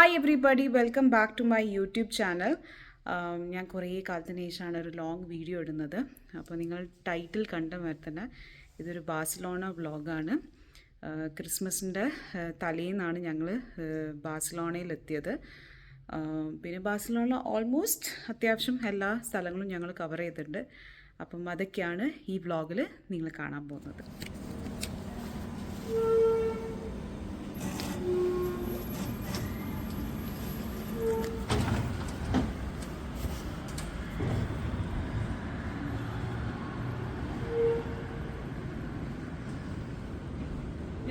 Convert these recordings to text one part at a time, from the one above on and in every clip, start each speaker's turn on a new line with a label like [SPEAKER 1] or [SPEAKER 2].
[SPEAKER 1] Hi everybody, welcome back to my YouTube channel. ഞാൻ കുറേ കാലത്തിന് ശേഷമാണ് ഒരു ലോങ് വീഡിയോ ഇടുന്നത്. അപ്പോൾ നിങ്ങൾ ടൈറ്റിൽ കണ്ട മാതിരി തന്നെ ഇതൊരു ബാഴ്സലോണ വ്ളോഗാണ്. ക്രിസ്മസിൻ്റെ തലേന്നാണ് ഞങ്ങൾ ബാഴ്സലോണയിലെത്തിയത്. പിന്നെ ബാഴ്സലോണ ഓൾമോസ്റ്റ് അത്യാവശ്യം എല്ലാ സ്ഥലങ്ങളും ഞങ്ങൾ കവർ ചെയ്തിട്ടുണ്ട്. അപ്പം അതൊക്കെയാണ് ഈ വ്ളോഗിൽ നിങ്ങൾ കാണാൻ പോകുന്നത്.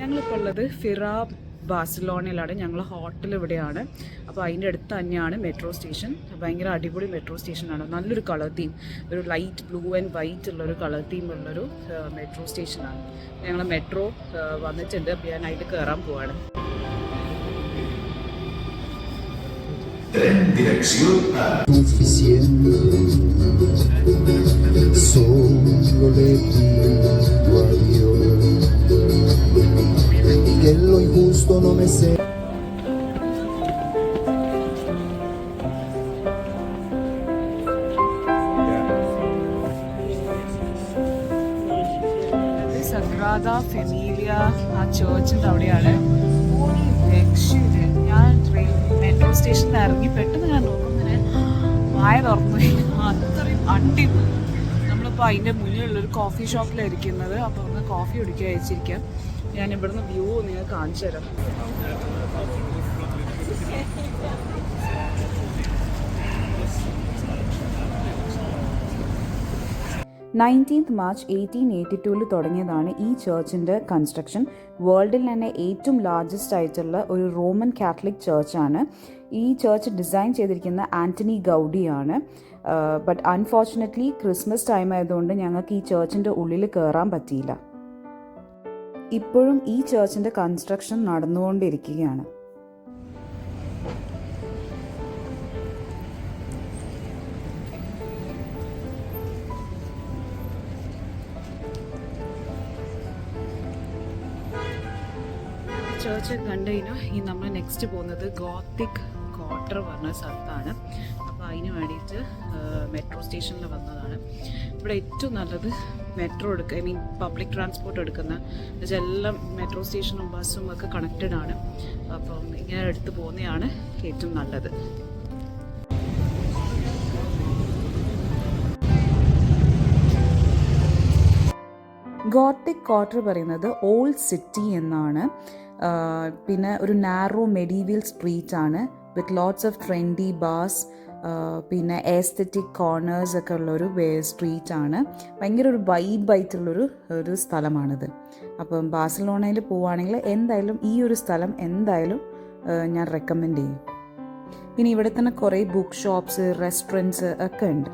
[SPEAKER 1] ഞങ്ങളിപ്പോൾ ഉള്ളത് ഫിറ ബാഴ്സലോണയിലാണ്. ഞങ്ങൾ ഹോട്ടൽ ഇവിടെയാണ്. അപ്പോൾ അതിൻ്റെ അടുത്ത് തന്നെയാണ് മെട്രോ സ്റ്റേഷൻ. ഭയങ്കര അടിപൊളി മെട്രോ സ്റ്റേഷനാണ്. നല്ലൊരു കളർ തീം, ഒരു ലൈറ്റ് ബ്ലൂ ആൻഡ് വൈറ്റ് ഉള്ളൊരു കളർ തീം ഉള്ളൊരു മെട്രോ സ്റ്റേഷനാണ്. ഞങ്ങൾ മെട്രോ വന്നിട്ടുണ്ട്. അപ്പോൾ ഞാൻ അതിൽ കയറാൻ പോവാണ്.
[SPEAKER 2] che lo injusto non è se
[SPEAKER 1] സഗ്രാദ ഫെമീലിയ ആ ചേർച്ചിൻ്റെ അവിടെയാണ്. രക്ഷയില്ല. ഞാൻ മെട്രോ സ്റ്റേഷനിൽ ഇറങ്ങി പെട്ടെന്ന് ഞാൻ നോക്കുന്നതിന് വായ തുറന്നു. അത്രയും അടിപൊളി. നമ്മളിപ്പോൾ അതിൻ്റെ മുന്നിലുള്ളൊരു കോഫി ഷോപ്പിലായിരിക്കുന്നത്. അപ്പോൾ ഒന്ന് കോഫി കുടിക്കുക അയച്ചിരിക്കാം. ഞാൻ ഇവിടുന്ന് വ്യൂ നിങ്ങൾക്ക് കാണിച്ചു തരാം. March 1882 തുടങ്ങിയതാണ് ഈ ചർച്ചിൻ്റെ കൺസ്ട്രക്ഷൻ. വേൾഡിൽ തന്നെ ഏറ്റവും ലാർജസ്റ്റ് ആയിട്ടുള്ള ഒരു റോമൻ കാത്തലിക് ചർച്ചാണ്. ഈ ചർച്ച് ഡിസൈൻ ചെയ്തിരിക്കുന്ന ആൻ്റണി ഗൗഡിയാണ്. ബട്ട് അൺഫോർച്ചുനേറ്റ്ലി ക്രിസ്മസ് ടൈം ആയതുകൊണ്ട് ഞങ്ങൾക്ക് ഈ ചർച്ചിൻ്റെ ഉള്ളിൽ കയറാൻ പറ്റിയില്ല. ഇപ്പോഴും ഈ ചർച്ചിൻ്റെ കൺസ്ട്രക്ഷൻ നടന്നുകൊണ്ടിരിക്കുകയാണ്. ചർച്ച് കണ്ടുകഴിഞ്ഞാൽ ഈ നമ്മൾ നെക്സ്റ്റ് പോകുന്നത് ഗോത്തിക് ക്വാർട്ടർ പറഞ്ഞ സ്ഥലത്താണ്. അപ്പോൾ അതിന് വേണ്ടിയിട്ട് മെട്രോ സ്റ്റേഷനിൽ വന്നതാണ്. ഇവിടെ ഏറ്റവും നല്ലത് മെട്രോ എടുക്കുക, ഐ മീൻ പബ്ലിക് ട്രാൻസ്പോർട്ട് എടുക്കുന്ന എന്നുവെച്ചാൽ എല്ലാം മെട്രോ സ്റ്റേഷനും ബസ്സും ഒക്കെ കണക്റ്റഡ് ആണ്. അപ്പം ഇങ്ങനെ എടുത്ത് പോകുന്നതാണ് ഏറ്റവും നല്ലത്. ഗോത്തിക് ക്വാർട്ടർ പറയുന്നത് ഓൾഡ് സിറ്റി എന്നാണ്. പിന്നെ ഒരു നാരോ മെഡീവിയൽ സ്ട്രീറ്റ് ആണ് with lots of trendy bars, പിന്നെ എസ്തെറ്റിക് കോർണേഴ്സ് ഒക്കെ ഉള്ളൊരു സ്ട്രീറ്റ് ആണ്. ഭയങ്കര ഒരു വൈബായിട്ടുള്ളൊരു സ്ഥലമാണിത്. അപ്പം ബാഴ്സലോണയിൽ പോവുകയാണെങ്കിൽ എന്തായാലും ഈ ഒരു സ്ഥലം എന്തായാലും ഞാൻ റെക്കമെൻഡ് ചെയ്യും. പിന്നെ ഇവിടെ തന്നെ കുറേ ബുക്ക് ഷോപ്സ്, റെസ്റ്റോറൻറ്റ്സ് ഒക്കെ ഉണ്ട്.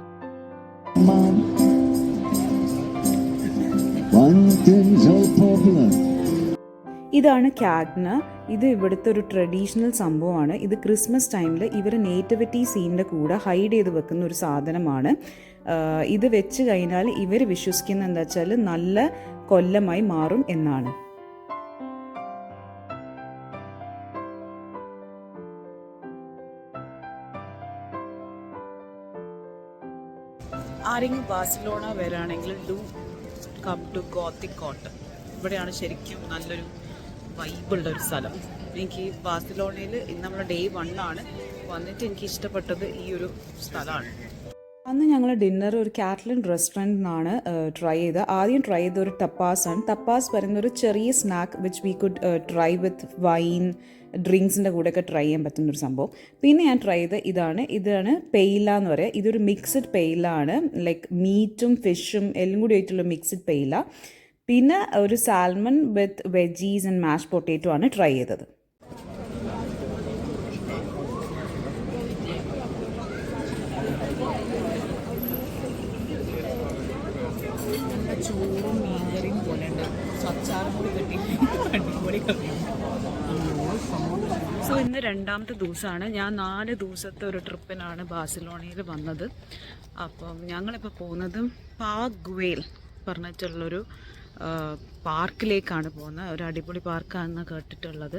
[SPEAKER 1] ഇതാണ് കാഗ്ന. ഇത് ഇവിടുത്തെ ഒരു ട്രഡീഷണൽ സംഭവമാണ്. ഇത് ക്രിസ്മസ് ടൈമിൽ ഇവർ നേറ്റിവിറ്റി സീനിൻ്റെ കൂടെ ഹൈഡ് ചെയ്ത് വെക്കുന്ന ഒരു സാധനമാണ്. ഇത് വെച്ച് കഴിഞ്ഞാൽ ഇവർ വിശ്വസിക്കുന്നത് എന്താ വെച്ചാൽ നല്ല കൊല്ലമായി മാറും എന്നാണ്. ആരെങ്കിലും ബാഴ്സലോണ വരാണെങ്കിൽ do come to Gothic Quarter. ഇവിടെയാണ് ശരിക്കും നല്ലൊരു വൈബുള്ളൊരു സ്ഥലം. എനിക്ക് ബാഴ്സലോണയിൽ ഇന്ന് നമ്മൾ ഡേ 1 ആണ് വന്നിട്ട് എനിക്ക് ഇഷ്ടപ്പെട്ടത് ഈ ഒരു സ്ഥലമാണ്. അന്ന് ഞങ്ങൾ ഡിന്നർ ഒരു കാറ്റലൻ റെസ്റ്റോറൻറ്റിനാണ് ട്രൈ ചെയ്തത്. ആദ്യം ട്രൈ ചെയ്ത ഒരു ടപ്പാസാണ്. ടപ്പാസ് പറയുന്ന ഒരു ചെറിയ snack which we could try with wine ഡ്രിങ്ക്സിൻ്റെ കൂടെയൊക്കെ ട്രൈ ചെയ്യാൻ പറ്റുന്നൊരു സംഭവം. പിന്നെ ഞാൻ ട്രൈ ചെയ്ത് ഇതാണ് പെയില എന്ന് പറയുക. ഇതൊരു മിക്സഡ് പെയില ആണ്. ലൈക്ക് മീറ്റും ഫിഷും എല്ലാം കൂടി ആയിട്ടുള്ള മിക്സഡ് പെയില. പിന്നെ ഒരു സാൽമൺ വിത്ത് വെജീസ് ആൻഡ് മാഷ് പൊട്ടേറ്റോ ആണ് ട്രൈ ചെയ്തത്. ചോറും മീൻകറിയും പോലെ ഉണ്ട്. അച്ചാറും കൂടി കെട്ടി അടിപൊളി കറി. സോ ഇന്ന് 2ാമത്തെ ദിവസമാണ്. ഞാൻ 4 ദിവസത്തെ ഒരു ട്രിപ്പിനാണ് ബാഴ്സലോണയിൽ വന്നത്. അപ്പം ഞങ്ങളിപ്പോൾ പോകുന്നത് പാഗ്വേൽ പറഞ്ഞിട്ടുള്ളൊരു പാർക്കിലേക്കാണ് പോകുന്നത്. ഒരു അടിപൊളി പാർക്കാണെന്ന് കേട്ടിട്ടുള്ളത്.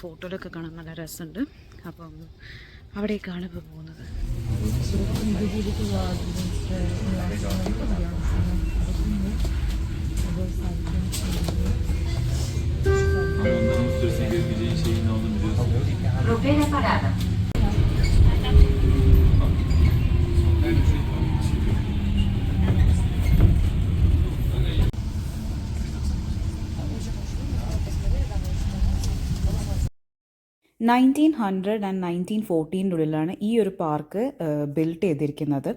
[SPEAKER 1] ഫോട്ടോയിലൊക്കെ കാണാൻ നല്ല രസമുണ്ട്. അപ്പം അവിടേക്കാണ് ഇപ്പോൾ പോകുന്നത്.
[SPEAKER 3] Onların süresi geleceği şeyin olduğunu biliyorsun.
[SPEAKER 4] Propera parada.
[SPEAKER 1] Nineteen hundred and 1914 ഉള്ളിലാണ് ഈ ഒരു പാർക്ക് ബിൽഡ് ചെയ്തിരിക്കുന്നത്.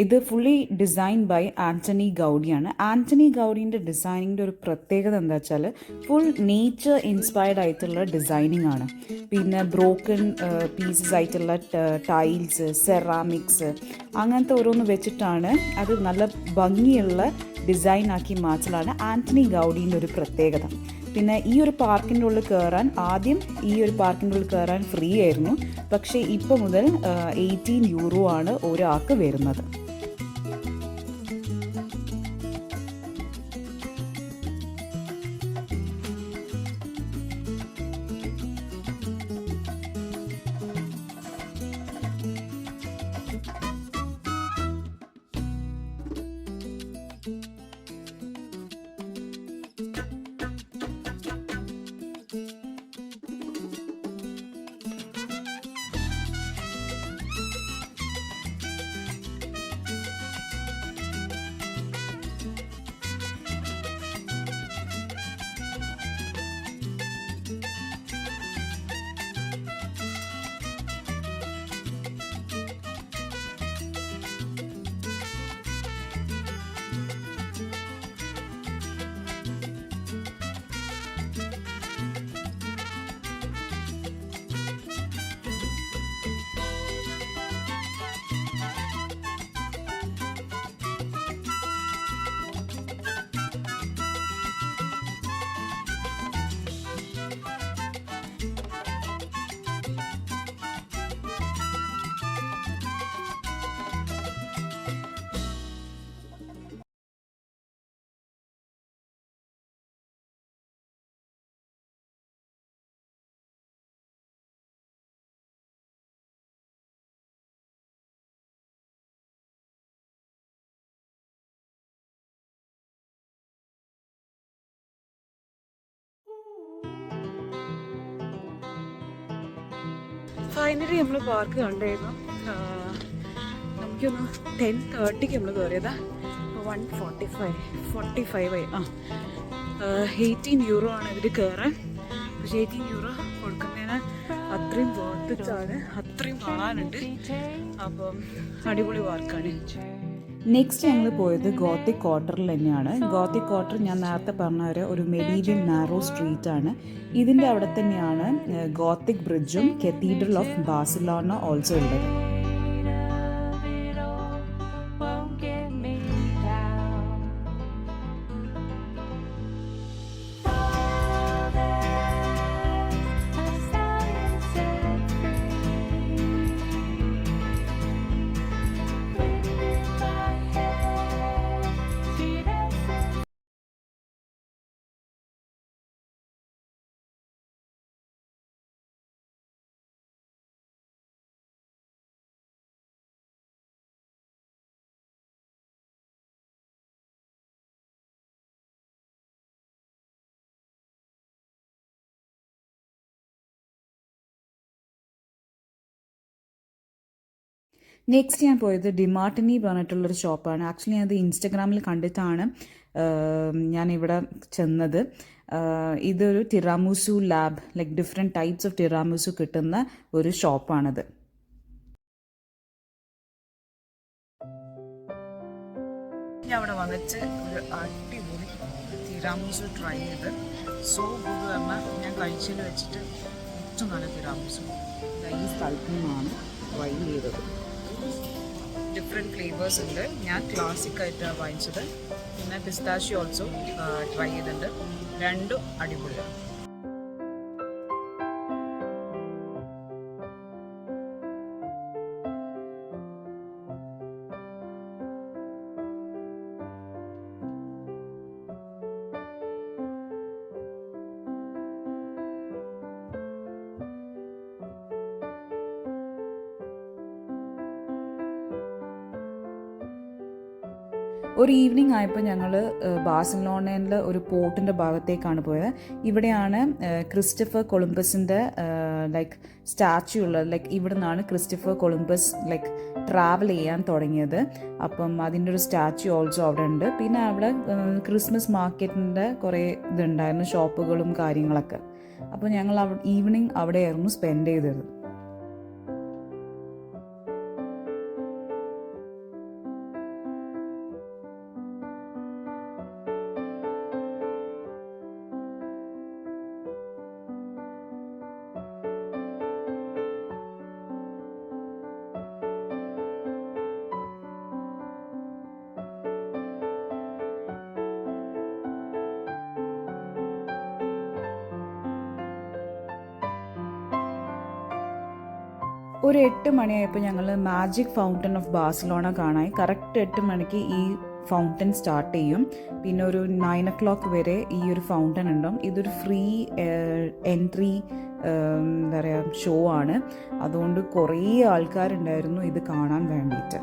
[SPEAKER 1] ഇത് ഫുള്ളി ഡിസൈൻ ബൈ ആൻ്റണി ഗൗഡിയാണ്. ആൻ്റണി ഗൗഡീൻ്റെ ഡിസൈനിങ്ങിൻ്റെ ഒരു പ്രത്യേകത എന്താ വെച്ചാൽ ഫുൾ നേച്ചർ ഇൻസ്പയർഡ് ആയിട്ടുള്ള ഡിസൈനിങ് ആണ്. പിന്നെ ബ്രോക്കൺ പീസസ് ആയിട്ടുള്ള ടൈൽസ്, സെറാമിക്സ് അങ്ങനത്തെ ഓരോന്ന് വെച്ചിട്ടാണ് അത് നല്ല ഭംഗിയുള്ള ഡിസൈനാക്കി മാറ്റലാണ് ആൻ്റണി ഗൗഡീൻ്റെ ഒരു പ്രത്യേകത. പിന്നെ ഈ ഒരു പാർക്കിൻ്റെ ഉള്ളിൽ കയറാൻ ആദ്യം ഈ ഒരു പാർക്കിൻ്റെ ഉള്ളിൽ കയറാൻ ഫ്രീ ആയിരുന്നു. പക്ഷേ ഇപ്പോൾ മുതൽ 18 യൂറോ ആണ് ഒരാൾക്ക് വരുന്നത്. ഫൈനലി നമ്മൾ പാർക്ക് കണ്ടായിരുന്നു. നമുക്കൊന്ന് 10:30 നമ്മൾ കയറിയതാ. 1:45 ആയി. 18 യൂറോ ആണ് ഇതിൽ കയറാൻ. പക്ഷേ 18 യൂറോ കൊടുക്കുന്നതിന് അത്രയും വർത്തിട്ടാണ്, അത്രയും കാണാനുണ്ട്. അപ്പം അടിപൊളി പാർക്കാണ്. നെക്സ്റ്റ് ഞങ്ങൾ പോയത് ഗോത്തിക് ക്വാർട്ടറിൽ തന്നെയാണ്. ഗോത്തിക് ക്വാർട്ടർ ഞാൻ നേരത്തെ പറഞ്ഞ ഒരു മെഡീവിയൽ നാരോ സ്ട്രീറ്റ് ആണ്. ഇതിൻ്റെ അവിടെ തന്നെയാണ് ഗോത്തിക് ബ്രിഡ്ജും കത്തീഡ്രൽ ഓഫ് ബാഴ്സലോണ ഓൾസോ ഉള്ളത്. നെക്സ്റ്റ് ഞാൻ പോയത് ഡിമാർട്ടിനി പറഞ്ഞിട്ടുള്ളൊരു ഷോപ്പാണ്. ആക്ച്വലി ഞാനത് ഇൻസ്റ്റഗ്രാമിൽ കണ്ടിട്ടാണ് ഞാനിവിടെ ചെന്നത്. ഇതൊരു tiramisu lab, like different types of tiramisu കിട്ടുന്ന ഒരു ഷോപ്പാണിത്. ഞാൻ അവിടെ വന്നിട്ട് ഒരു അടിപൊളി തിരാമുസു ട്രൈ ചെയ്ത് സോ ഗുഡ് പറഞ്ഞാൽ ഞാൻ കഴിച്ചതിൽ വെച്ചിട്ട് ഏറ്റവും നല്ല തിരാമുസു ഈ സ്ഥലത്തു നിന്നാണ് ട്രൈ ചെയ്തത്. ഡിഫറെൻറ്റ് ഫ്ലേവേഴ്സ് ഉണ്ട്. ഞാൻ ക്ലാസിക് ആയിട്ടാണ് വാങ്ങിച്ചത്. പിന്നെ പിസ്താഷ്യോ ഓൾസോ ട്രൈ ചെയ്തിട്ടുണ്ട്. രണ്ടും അടിപൊളിയാണ്. ഒരു ഈവനിങ് ആയപ്പോൾ ഞങ്ങൾ ബാഴ്സലോണയിലെ ഒരു പോർട്ടിൻ്റെ ഭാഗത്തേക്കാണ് പോയത്. ഇവിടെയാണ് ക്രിസ്റ്റഫർ കൊളംബസിൻ്റെ ലൈക്ക് സ്റ്റാച്യു ഉള്ളത്. ലൈക്ക് ഇവിടെ നിന്നാണ് ക്രിസ്റ്റഫർ കൊളംബസ് ലൈക്ക് ട്രാവൽ ചെയ്യാൻ തുടങ്ങിയത്. അപ്പം അതിൻ്റെ ഒരു സ്റ്റാച്യു ഓൾസോ അവിടെ ഉണ്ട്. പിന്നെ അവിടെ ക്രിസ്മസ് മാർക്കറ്റിൻ്റെ കുറേ ഇതുണ്ടായിരുന്നു, ഷോപ്പുകളും കാര്യങ്ങളൊക്കെ. അപ്പോൾ ഞങ്ങൾ ഈവനിങ് അവിടെയായിരുന്നു സ്പെൻഡ് ചെയ്തത്. ഒരു 8 മണിയായപ്പോൾ ഞങ്ങൾ മാജിക് ഫൗണ്ടൻ ഓഫ് ബാഴ്സലോണ കാണാൻ. കറക്റ്റ് 8 മണിക്ക് ഈ ഫൗണ്ടൻ സ്റ്റാർട്ട് ചെയ്യും. പിന്നെ ഒരു 9 o'clock വരെ ഈ ഒരു ഫൗണ്ടൻ ഉണ്ടാവും. ഇതൊരു ഫ്രീ എൻട്രി എന്താ പറയുക ഷോ ആണ്. അതുകൊണ്ട് കുറേ ആൾക്കാരുണ്ടായിരുന്നു ഇത് കാണാൻ വേണ്ടിയിട്ട്.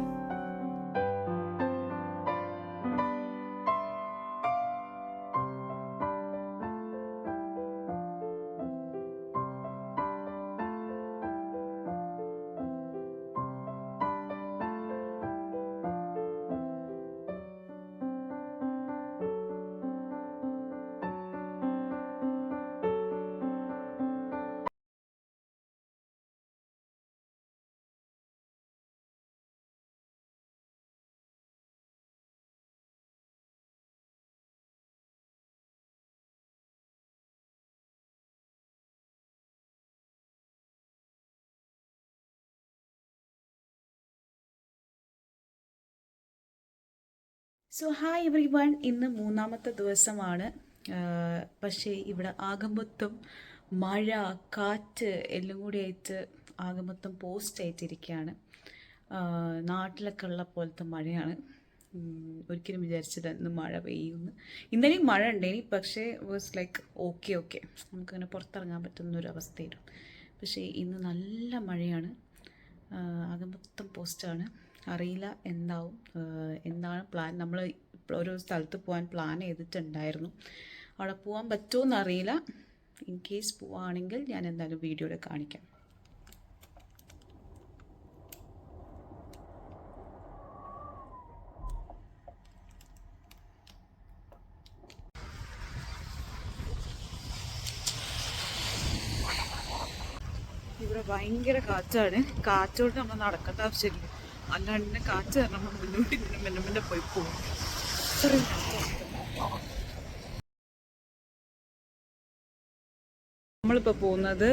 [SPEAKER 1] സോ ഹായ് എവറി വൺ, ഇന്ന് 3-ാമത്തെ ദിവസമാണ്. പക്ഷേ ഇവിടെ ആകമൊത്തം മഴ, കാറ്റ് എല്ലാം കൂടി ആയിട്ട് ആകമൊത്തം പോസ്റ്റ് ആയിട്ടിരിക്കുകയാണ്. നാട്ടിലൊക്കെ ഉള്ള പോലത്തെ മഴയാണ്. ഒരിക്കലും വിചാരിച്ചത് ഇന്ന് മഴ പെയ്യുമെന്ന്. ഇന്നലെയും മഴ ഉണ്ടേനി, പക്ഷേ വാസ് ലൈക്ക് ഓക്കെ നമുക്കങ്ങനെ പുറത്തിറങ്ങാൻ പറ്റുന്നൊരു അവസ്ഥയായിരുന്നു. പക്ഷേ ഇന്ന് നല്ല മഴയാണ്. ആകമൊത്തം പോസ്റ്റാണ്. അറിയില്ല എന്താണ് പ്ലാൻ. നമ്മൾ ഒരു സ്ഥലത്ത് പോകാൻ പ്ലാൻ ചെയ്തിട്ടുണ്ടായിരുന്നു. അവിടെ പോകാൻ പറ്റുമോ എന്നറിയില്ല. ഇൻ കേസ് പോവുകയാണെങ്കിൽ ഞാൻ എന്തായാലും വീഡിയോയിൽ കാണിക്കാം. ഇവിടെ ഭയങ്കര കാറ്റാണ്. കാറ്റോട്ട് നമ്മൾ നടക്കേണ്ട ആവശ്യമില്ല. അല്ലാണ്ട് തന്നെ കാറ്റ് കാരണം നമ്മൾ മുന്നോട്ട് ഇങ്ങനെ മെല്ലെ പോയി പോകും. നമ്മളിപ്പോൾ പോകുന്നത്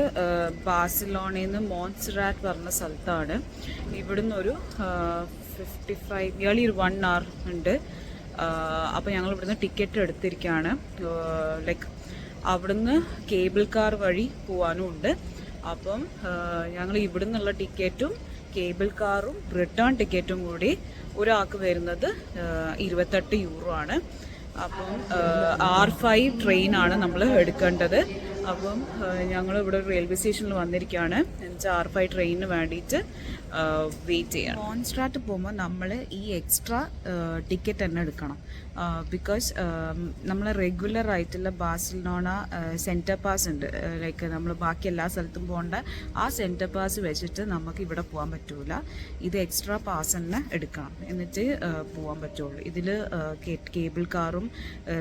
[SPEAKER 1] ബാഴ്സലോണയിൽ നിന്ന് മോൺസെറാറ്റ് പറഞ്ഞ സ്ഥലത്താണ്. ഇവിടുന്ന് ഒരു 55 ഒരു 1 hour ഉണ്ട്. അപ്പോൾ ഞങ്ങൾ ഇവിടുന്ന് ടിക്കറ്റ് എടുത്തിരിക്കുകയാണ്. ലൈക്ക് അവിടുന്ന് കേബിൾ കാർ വഴി പോകാനും ഉണ്ട്. അപ്പം ഞങ്ങൾ ഇവിടെ നിന്നുള്ള ടിക്കറ്റും കേബിൾ കാറും റിട്ടേൺ ടിക്കറ്റും കൂടി ഒരാൾക്ക് വരുന്നത് 28 euro ആണ്. അപ്പം R5 ട്രെയിനാണ് നമ്മൾ എടുക്കേണ്ടത്. അപ്പം ഞങ്ങളിവിടെ റെയിൽവേ സ്റ്റേഷനിൽ വന്നിരിക്കുകയാണ്. എന്നുവെച്ചാൽ R5 ട്രെയിനിന് വേണ്ടിയിട്ട് വെയിറ്റ് ചെയ്യണം. മോൺസ്ട്രാറ്റ് പോകുമ്പോൾ നമ്മൾ ഈ എക്സ്ട്രാ ടിക്കറ്റ് തന്നെ എടുക്കണം. ബിക്കോസ് നമ്മൾ റെഗുലർ ആയിട്ടുള്ള ബാഴ്സലോണ സെൻറ്റർ പാസ് ഉണ്ട്. ലൈക്ക് നമ്മൾ ബാക്കി എല്ലാ സ്ഥലത്തും പോകേണ്ട ആ സെൻറ്റർ പാസ് വെച്ചിട്ട് നമുക്ക് ഇവിടെ പോകാൻ പറ്റൂല. ഇത് എക്സ്ട്രാ പാസ് തന്നെ എടുക്കണം, എന്നിട്ട് പോകാൻ പറ്റുള്ളൂ. ഇതിൽ കേബിൾ കാറും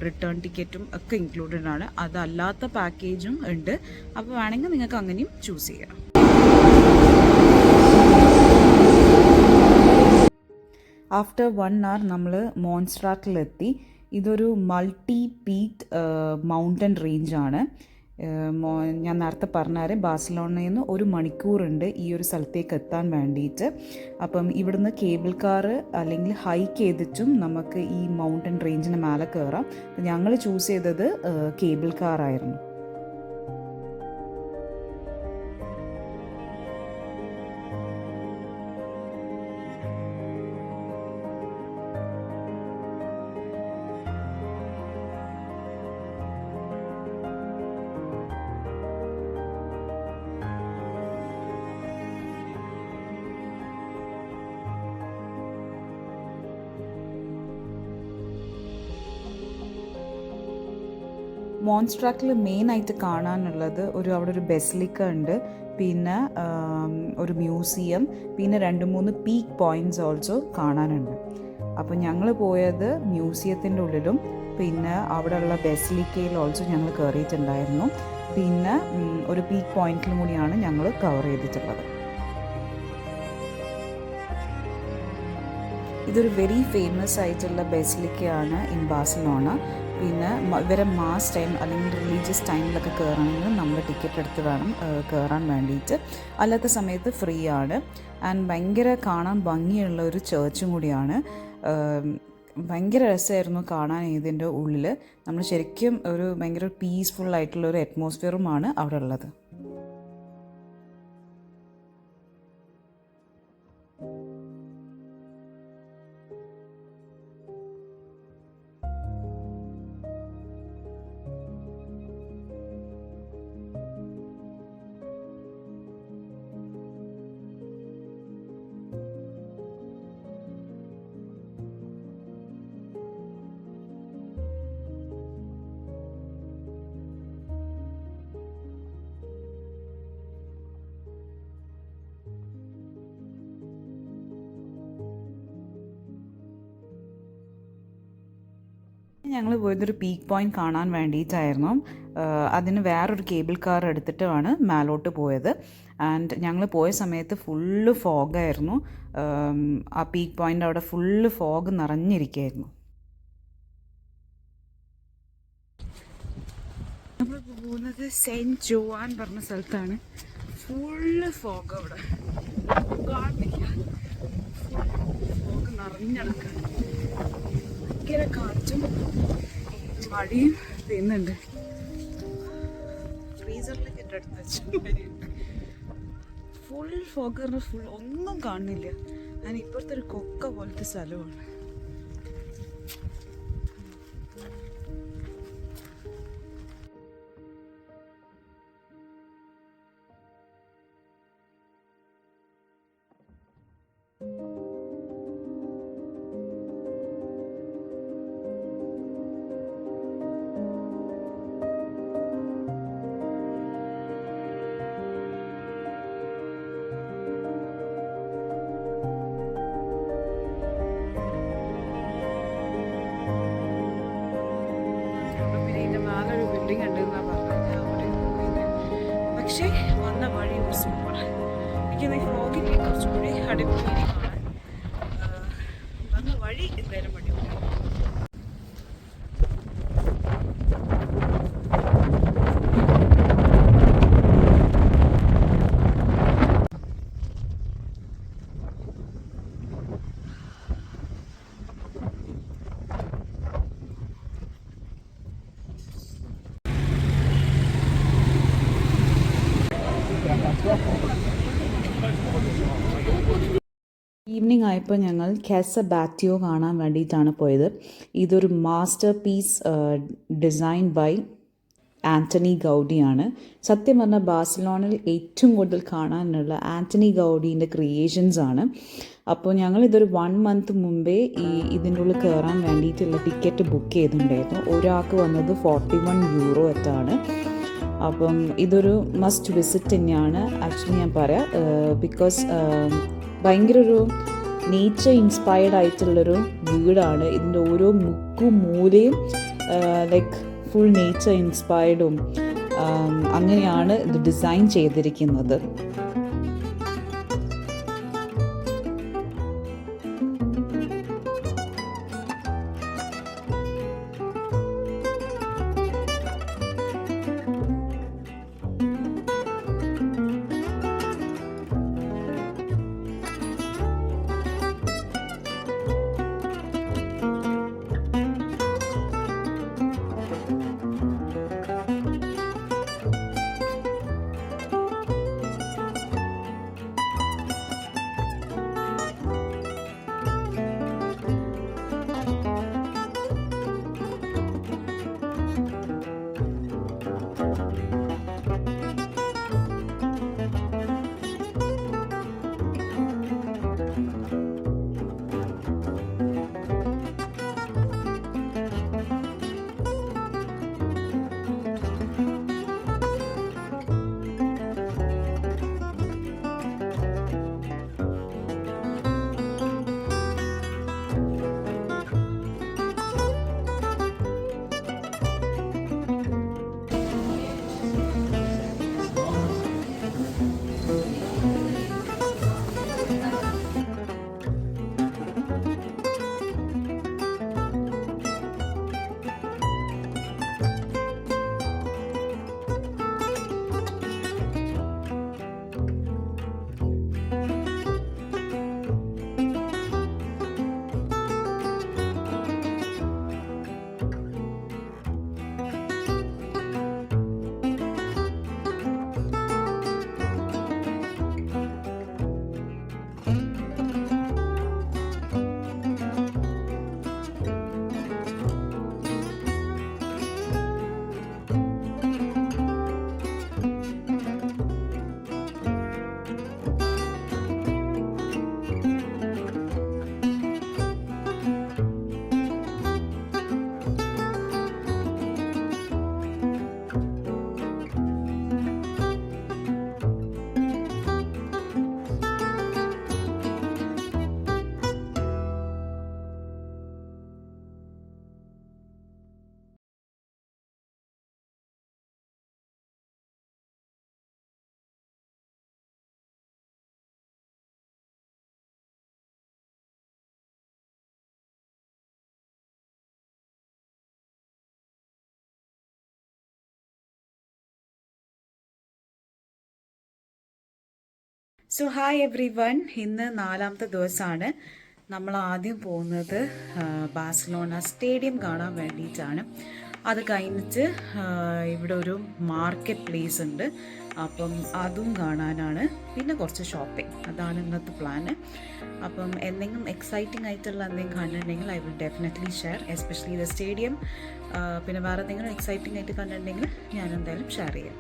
[SPEAKER 1] റിട്ടേൺ ടിക്കറ്റും ഒക്കെ ഇൻക്ലൂഡഡ് ആണ്. അതല്ലാത്ത പാക്കേജും ഉണ്ട്. അപ്പോൾ വേണമെങ്കിൽ നിങ്ങൾക്ക് അങ്ങനെയും ചൂസ് ചെയ്യാം. ആഫ്റ്റർ 1 hour നമ്മൾ മോൺസ്ട്രാറ്റിലെത്തി. ഇതൊരു മൾട്ടി പീക്ക് മൗണ്ടൻ റേഞ്ചാണ്. ഞാൻ നേരത്തെ പറഞ്ഞാൽ ബാഴ്സലോണയിൽ നിന്ന് 1 മണിക്കൂറുണ്ട് ഈ ഒരു സ്ഥലത്തേക്ക് എത്താൻ വേണ്ടിയിട്ട്. അപ്പം ഇവിടുന്ന് കേബിൾ കാർ അല്ലെങ്കിൽ ഹൈക്ക് ചെയ്തിട്ടും നമുക്ക് ഈ മൗണ്ടൻ റേഞ്ചിന് മേലെ കയറാം. ഞങ്ങൾ ചൂസ് ചെയ്തത് കേബിൾ കാറായിരുന്നു. മോൺസ്ട്രാക്കിൽ മെയിനായിട്ട് കാണാനുള്ളത് അവിടെ ഒരു ബെസിലിക്ക ഉണ്ട്, പിന്നെ ഒരു മ്യൂസിയം, പിന്നെ 2-3 പീക്ക് പോയിൻറ്റ്സ് ഓൾസോ കാണാനുണ്ട്. അപ്പോൾ ഞങ്ങൾ പോയത് മ്യൂസിയത്തിൻ്റെ ഉള്ളിലും പിന്നെ അവിടെയുള്ള ബെസിലിക്കയിൽ ഓൾസോ ഞങ്ങൾ കയറിയിട്ടുണ്ടായിരുന്നു. പിന്നെ ഒരു പീക്ക് പോയിൻറ്റിലും കൂടിയാണ് ഞങ്ങൾ കവർ ചെയ്തിട്ടുള്ളത്. ഇതൊരു വെരി ഫേമസ് ആയിട്ടുള്ള ബെസിലിക്കയാണ് ഇൻ ബാഴ്സലോണ. പിന്നെ ഇവരെ മാസ് ടൈം അല്ലെങ്കിൽ റിലീജിയസ് ടൈമിലൊക്കെ കയറണമെങ്കിൽ നമ്മൾ ടിക്കറ്റ് എടുത്ത് വേണം കയറാൻ വേണ്ടിയിട്ട്. അല്ലാത്ത സമയത്ത് ഫ്രീ ആണ്. ആൻഡ് ഭയങ്കര കാണാൻ ഭംഗിയുള്ള ഒരു ചേർച്ചും കൂടിയാണ്. ഭയങ്കര രസമായിരുന്നു കാണാൻ ഇതിൻ്റെ ഉള്ളിൽ. നമ്മൾ ശരിക്കും ഒരു ഭയങ്കര പീസ്ഫുൾ ആയിട്ടുള്ള ഒരു അറ്റ്മോസ്ഫിയറുമാണ് അവിടെ ഉള്ളത്. ഞങ്ങൾ പോയതൊരു പീക്ക് പോയിന്റ് കാണാൻ വേണ്ടിയിട്ടായിരുന്നു. അതിന് വേറൊരു കേബിൾ കാർ എടുത്തിട്ടാണ് മേലോട്ട് പോയത്. ആൻഡ് ഞങ്ങൾ പോയ സമയത്ത് ഫുള്ള് ഫോഗായിരുന്നു. ആ പീക്ക് പോയിന്റ് അവിടെ ഫുള്ള് ഫോഗ് നിറഞ്ഞിരിക്കുകയായിരുന്നു. നമ്മൾ പോകുന്നത് സെൻറ്റ് ജോവാൻ പറഞ്ഞ സ്ഥലത്താണ്. ഫുള്ള് ഫോഗ് അവിടെ കാണില്ല, ഫോഗ് നിറഞ്ഞടക്കാണ്. ഭയങ്കര കാറ്റും മഴയും പെയ്യുന്നുണ്ട്. ഫ്രീസറിലേക്ക് എൻ്റെ അടുത്ത് വെച്ചു. ഫുൾ ഫോഗ് പറഞ്ഞാൽ ഫുൾ ഒന്നും കാണുന്നില്ല. ഞാൻ ഇപ്പോഴത്തെ ഒരു കൊക്ക പോലത്തെ സ്ഥലമാണ്. പക്ഷേ വന്ന വഴി ഒരു സൂപ്പർ. എനിക്ക് ഫ്ലോഗിൽ കുറച്ചുകൂടി അടിപൊളി കാണാൻ. വന്ന വഴി എന്തായാലും അടിപൊളി. ഈവനിങ് ആയപ്പോൾ ഞങ്ങൾ കാസ ബാറ്റിയോ കാണാൻ വേണ്ടിയിട്ടാണ് പോയത്. ഇതൊരു masterpiece design by Antoni ഗൗഡിയാണ്. സത്യം പറഞ്ഞാൽ ബാഴ്സലോണയിൽ ഏറ്റവും കൂടുതൽ കാണാനുള്ള ആൻ്റണി ഗൗഡീൻ്റെ ക്രിയേഷൻസ് ആണ്. അപ്പോൾ ഞങ്ങളിതൊരു 1 month മുമ്പേ ഇതിൻ്റെ ഉള്ളിൽ കയറാൻ വേണ്ടിയിട്ടുള്ള ടിക്കറ്റ് ബുക്ക് ചെയ്തിട്ടുണ്ടായിരുന്നു. ഒരാൾക്ക് വന്നത് 41 euro എത്താണ്. അപ്പം ഇതൊരു മസ്റ്റ് വിസിറ്റ് തന്നെയാണ് ആക്ച്വലി ഞാൻ പറയാം. ബിക്കോസ് ഭയങ്കര ഒരു നേച്ചർ ഇൻസ്പയർഡ് ആയിട്ടുള്ളൊരു വീടാണ്. ഇതിൻ്റെ ഓരോ മുക്കും മൂലയും ലൈക്ക് ഫുൾ നേച്ചർ ഇൻസ്പയർഡും അങ്ങനെയാണ് ഇത് ഡിസൈൻ ചെയ്തിരിക്കുന്നത്. സോ ഹായ് എവ്രി വൺ, ഇന്ന് 4ാമത്തെ ദിവസമാണ്. നമ്മൾ ആദ്യം പോകുന്നത് ബാഴ്സലോണ സ്റ്റേഡിയം കാണാൻ വേണ്ടിയിട്ടാണ്. അത് കഴിഞ്ഞിട്ട് ഇവിടെ ഒരു മാർക്കറ്റ് പ്ലേസ് ഉണ്ട്, അപ്പം അതും കാണാനാണ്. പിന്നെ കുറച്ച് ഷോപ്പിംഗ്, അതാണ് ഇന്നത്തെ പ്ലാന്. അപ്പം എന്തെങ്കിലും എക്സൈറ്റിംഗ് ആയിട്ടുള്ള എന്തെങ്കിലും കണ്ടിട്ടുണ്ടെങ്കിൽ I will definitely share, especially the stadium. പിന്നെ വേറെ എന്തെങ്കിലും എക്സൈറ്റിംഗ് ആയിട്ട് കണ്ടിട്ടുണ്ടെങ്കിൽ ഞാൻ എന്തായാലും ഷെയർ ചെയ്യാം.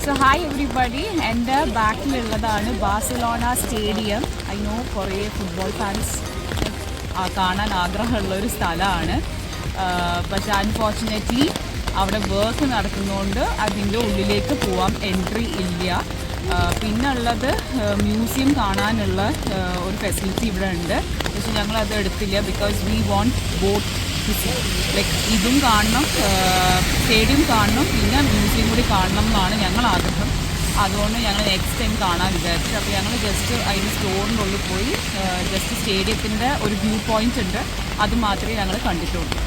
[SPEAKER 1] സോ ഹായ് എവ്രിബഡി, എൻ്റെ ബാക്കിലുള്ളതാണ് ബാഴ്സലോണ സ്റ്റേഡിയം. ഐ നോ കുറേ ഫുട്ബോൾ ഫാൻസ് കാണാൻ ആഗ്രഹമുള്ളൊരു സ്ഥലമാണ്. ബട്ട് അൺഫോർച്ചുനേറ്റ്ലി അവിടെ വർക്ക് നടക്കുന്നതുകൊണ്ട് അതിൻ്റെ ഉള്ളിലേക്ക് പോവാം എൻട്രി ഇല്ല. പിന്നെ ഉള്ളത് മ്യൂസിയം കാണാനുള്ള ഒരു ഫെസിലിറ്റി ഇവിടെ ഉണ്ട്, പക്ഷെ ഞങ്ങളത് എടുത്തില്ല. Because we want boat like ഇതും കാണണം, സ്റ്റേഡിയം കാണണം, പിന്നെ മ്യൂസിയം കൂടി കാണണം എന്നാണ് ഞങ്ങൾ ആഗ്രഹം. അതുകൊണ്ട് ഞങ്ങൾ നെക്സ്റ്റ് ടൈം കാണാൻ വിചാരിച്ചു. അപ്പോൾ ഞങ്ങൾ ജസ്റ്റ് അതിന് സ്റ്റോറിൻ്റെ ഉള്ളിൽ പോയി ജസ്റ്റ് സ്റ്റേഡിയത്തിൻ്റെ ഒരു വ്യൂ പോയിൻ്റ് ഉണ്ട്, അത് മാത്രമേ ഞങ്ങൾ കണ്ടിട്ടുള്ളൂ.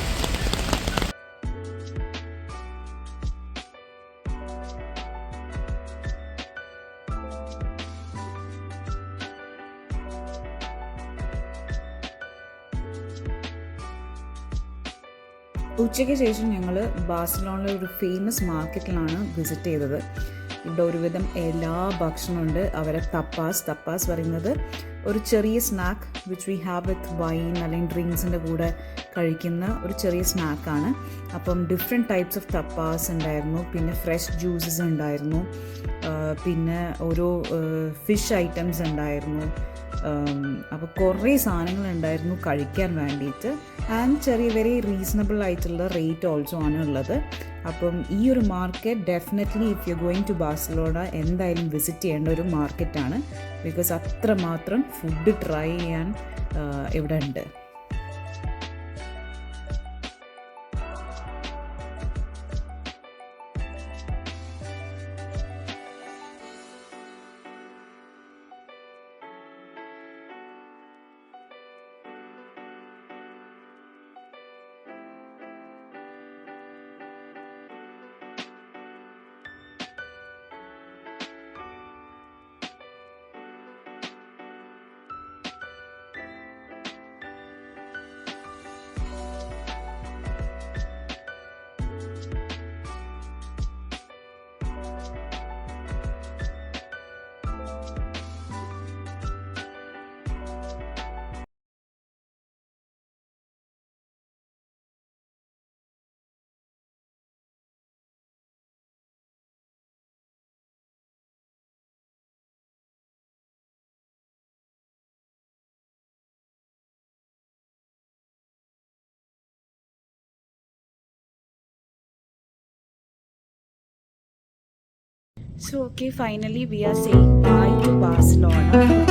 [SPEAKER 1] ഉച്ചയ്ക്ക് ശേഷം ഞങ്ങൾ ബാഴ്സലോണയിലെ ഒരു ഫേമസ് മാർക്കറ്റിലാണ് വിസിറ്റ് ചെയ്തത്. ഇവിടെ ഒരുവിധം എല്ലാ ഭക്ഷണമുണ്ട്. അവരെ തപ്പാസ് പറയുന്നത് ഒരു ചെറിയ snack which we have with wine അല്ലെങ്കിൽ ഡ്രിങ്ക്സിൻ്റെ കൂടെ കഴിക്കുന്ന ഒരു ചെറിയ സ്നാക്കാണ്. അപ്പം ഡിഫറെൻറ്റ് ടൈപ്സ് ഓഫ് തപ്പാസ് ഉണ്ടായിരുന്നു, പിന്നെ ഫ്രഷ് ജ്യൂസസ് ഉണ്ടായിരുന്നു, പിന്നെ ഓരോ ഫിഷ് ഐറ്റംസ് ഉണ്ടായിരുന്നു. അപ്പോൾ കുറേ സാധനങ്ങളുണ്ടായിരുന്നു കഴിക്കാൻ വേണ്ടിയിട്ട്. ആൻഡ് ചെറിയ വെരി റീസണബിൾ ആയിട്ടുള്ള റേറ്റ് ഓൾസോ ആണ് ഉള്ളത്. അപ്പം ഈ ഒരു market definitely if you going to Barcelona എന്തായാലും വിസിറ്റ് ചെയ്യേണ്ട ഒരു മാർക്കറ്റാണ്. ബിക്കോസ് അത്രമാത്രം ഫുഡ് ട്രൈ ചെയ്യാൻ ഇവിടെ ഉണ്ട്. So okay, finally we are saying bye to Barcelona.